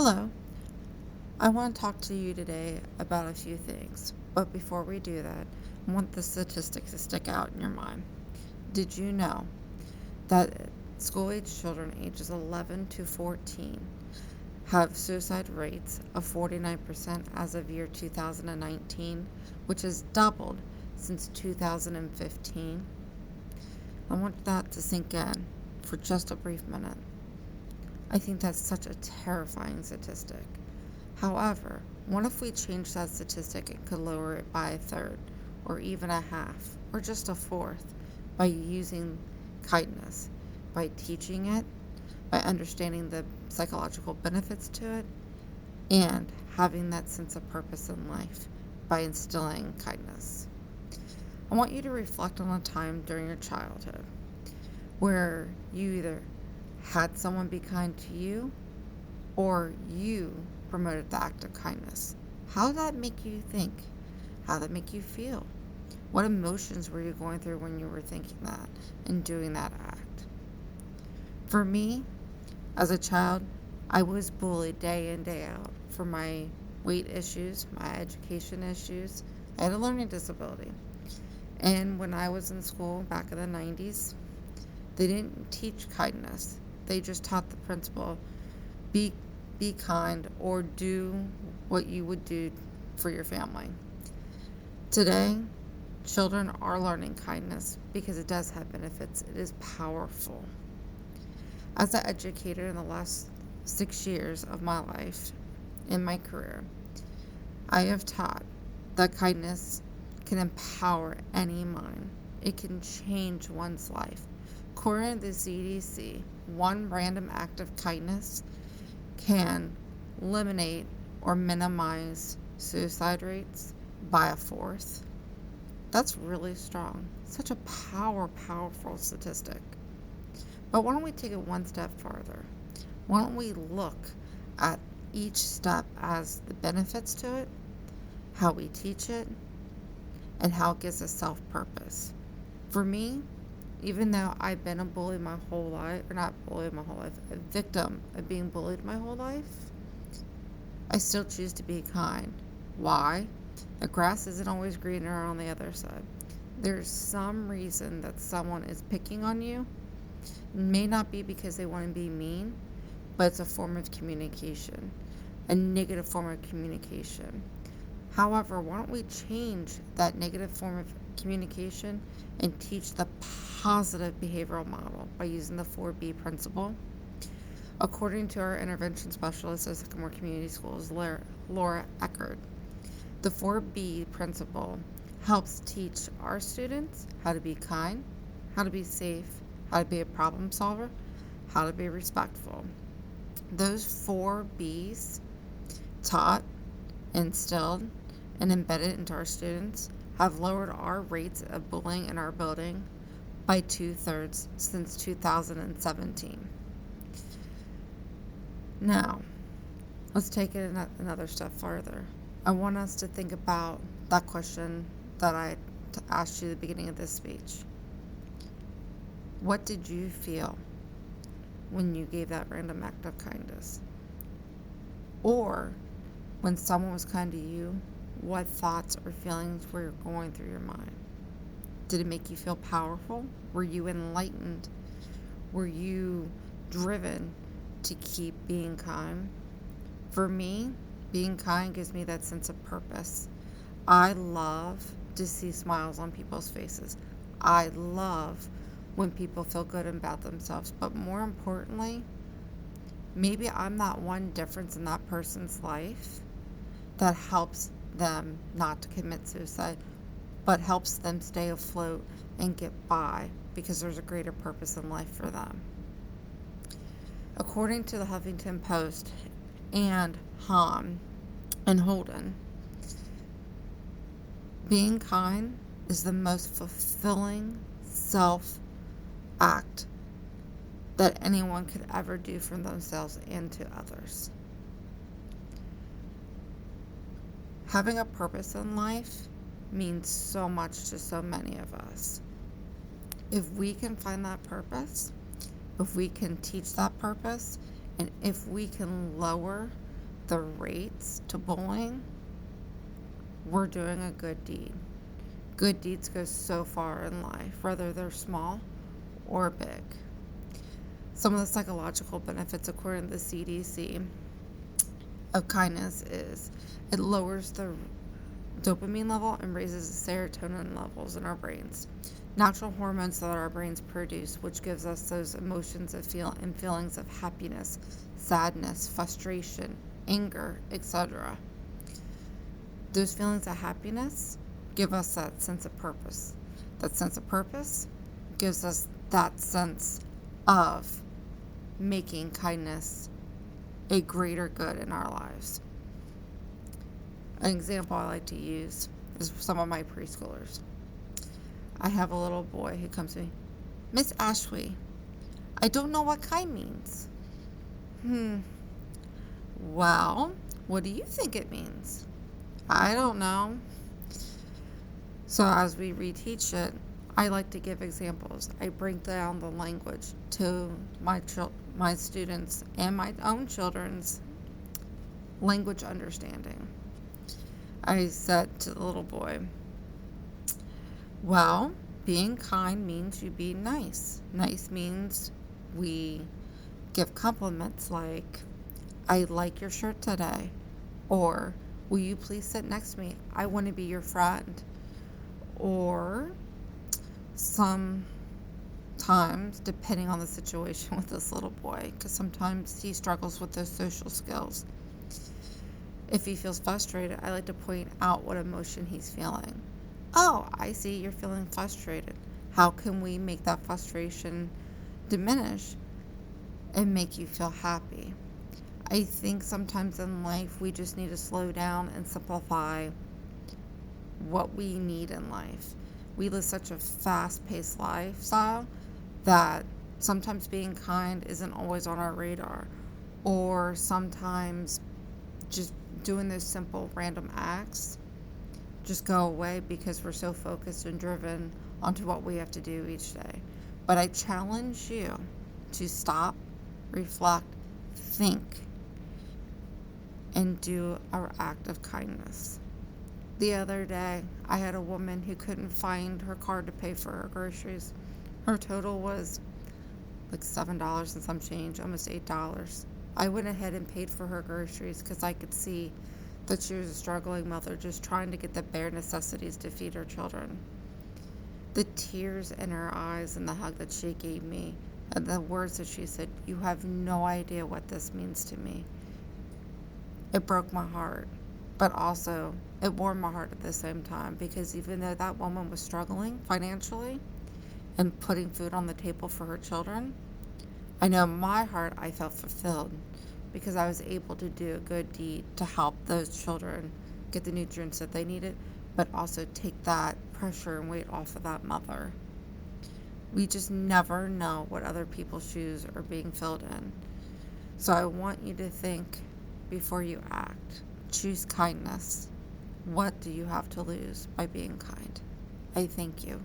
Hello. I want to talk to you today about a few things. But before we do that, I want the statistics to stick out in your mind. Did you know that school age children ages 11 to 14 have suicide rates of 49% as of year 2019, which has doubled since 2015? I want that to sink in for just a brief minute. I think that's such a terrifying statistic. However, what if we change that statistic and could lower it by a third, or even a half, or just a fourth, by using kindness, by teaching it, by understanding the psychological benefits to it, and having that sense of purpose in life by instilling kindness? I want you to reflect on a time during your childhood where you either had someone be kind to you or you promoted the act of kindness. How did that make you think? How did that make you feel? What emotions were you going through when you were thinking that and doing that act? For me, as a child, I was bullied day in, day out for my weight issues, my education issues. I had a learning disability. And when I was in school back in the 90s, they didn't teach kindness. They just taught the principle be be kind or do what you would do for your family. Today, children are learning kindness because it does have benefits. It is powerful. As an educator in the last 6 years of my life in my career, I have taught that kindness can empower any mind. It can change one's life. According to the CDC, one random act of kindness can eliminate or minimize suicide rates by a fourth. That's really strong. Such a powerful statistic. But why don't we take it one step farther? Why don't we look at each step as the benefits to it, how we teach it, and how it gives us self purpose? For me, even though I've been a bully my whole life, or not bullied my whole life, a victim of being bullied my whole life, I still choose to be kind. Why? The grass isn't always greener on the other side. There's some reason that someone is picking on you. It may not be because they want to be mean, but it's a form of communication, a negative form of communication. However, why don't we change that negative form of communication and teach the positive behavioral model by using the 4B principle? According to our intervention specialist at Sycamore Community Schools, Laura Eckert, the 4B principle helps teach our students how to be kind, how to be safe, how to be a problem solver, how to be respectful. Those 4Bs taught, instilled, and embedded into our students have lowered our rates of bullying in our building by 2/3 since 2017. Now, let's take it another step further. I want us to think about that question that I asked you at the beginning of this speech. What did you feel when you gave that random act of kindness? Or when someone was kind to you, what thoughts or feelings were going through your mind? Did it make you feel powerful? Were you enlightened? Were you driven to keep being kind? For me, being kind gives me that sense of purpose. I love to see smiles on people's faces. I love when people feel good about themselves. But more importantly, maybe I'm that one difference in that person's life that helps them not to commit suicide, but helps them stay afloat and get by because there's a greater purpose in life for them. According to the Huffington Post and Hahn and Holden, being kind is the most fulfilling self act that anyone could ever do for themselves and to others. Having a purpose in life means so much to so many of us. If we can find that purpose, if we can teach that purpose, and if we can lower the rates to bullying, we're doing a good deed. Good deeds go so far in life, whether they're small or big. Some of the psychological benefits, according to the CDC, of kindness is it lowers the dopamine level and raises the serotonin levels in our brains. Natural hormones that our brains produce, which gives us those emotions of and feelings of happiness, sadness, frustration, anger, etc. Those feelings of happiness give us that sense of purpose. That sense of purpose gives us that sense of making kindness a greater good in our lives. An example I like to use is some of my preschoolers. I have a little boy who comes to me, Miss Ashley, I don't know what kind means. Well, what do you think it means? I don't know. So as we reteach it, I like to give examples. I break down the language to my students and my own children's language understanding. I said to the little boy, well, being kind means you be nice. Nice means we give compliments like, I like your shirt today, or will you please sit next to me? I want to be your friend. Or sometimes, depending on the situation with this little boy, because sometimes he struggles with those social skills. If he feels frustrated, I like to point out what emotion he's feeling. Oh, I see you're feeling frustrated. How can we make that frustration diminish and make you feel happy? I think sometimes in life we just need to slow down and simplify what we need in life. We live such a fast-paced lifestyle that sometimes being kind isn't always on our radar, or sometimes just doing those simple random acts just go away because we're so focused and driven onto what we have to do each day. But I challenge you to stop, reflect, think, and do our act of kindness. The other day, I had a woman who couldn't find her card to pay for her groceries. Her total was like $7 and some change, almost $8. I went ahead and paid for her groceries because I could see that she was a struggling mother just trying to get the bare necessities to feed her children. The tears in her eyes and the hug that she gave me and the words that she said, you have no idea what this means to me. It broke my heart, but also it warmed my heart at the same time, because even though that woman was struggling financially and putting food on the table for her children, I know in my heart I felt fulfilled because I was able to do a good deed to help those children get the nutrients that they needed, but also take that pressure and weight off of that mother. We just never know what other people's shoes are being filled in. So I want you to think before you act. Choose kindness. What do you have to lose by being kind? I thank you.